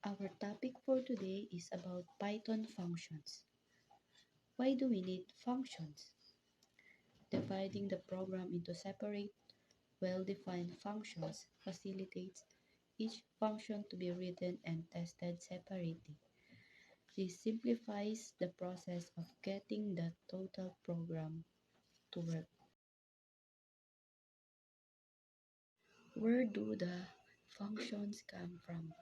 Our topic for today is about Python functions. Why do we need functions? Dividing the program into separate, well-defined functions facilitates each function to be written and tested separately. This simplifies the process of getting the total program to work. Where do the functions come from?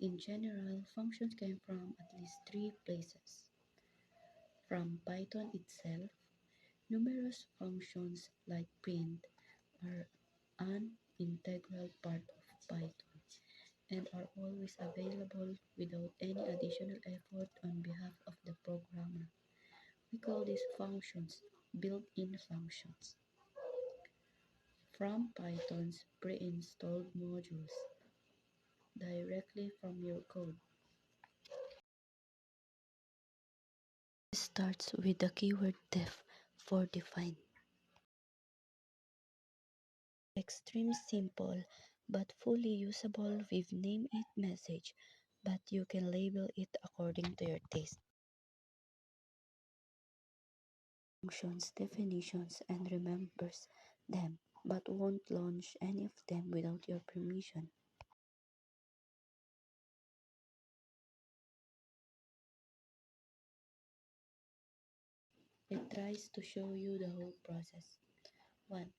In general, functions came from at least three places. From Python itself, numerous functions like print are an integral part of Python and are always available without any additional effort on behalf of the programmer. We call these functions built-in functions. From Python's pre-installed modules directly from your code. This starts with the keyword def for define. Extreme simple but fully usable with name it message, but you can label it according to your taste. Functions, definitions, and remembers them, but won't launch any of them without your permission. It tries to show you the whole process. 1.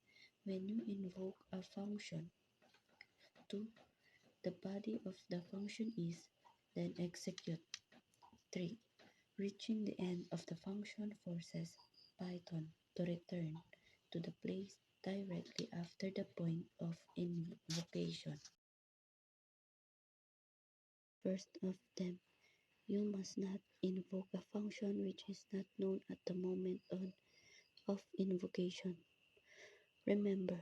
When you invoke a function. 2. The body of the function is, then execute. 3. Reaching the end of the function forces Python to return to the place directly after the point of invocation. First of them, you must not invoke a function which is not known at the moment of invocation. Remember,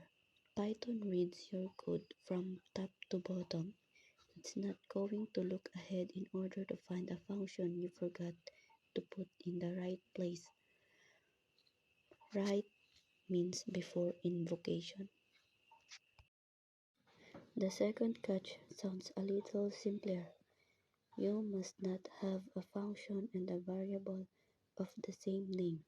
Python reads your code from top to bottom. It's not going to look ahead in order to find a function you forgot to put in the right place. Right means before invocation. The second catch sounds a little simpler. You must not have a function and a variable of the same name.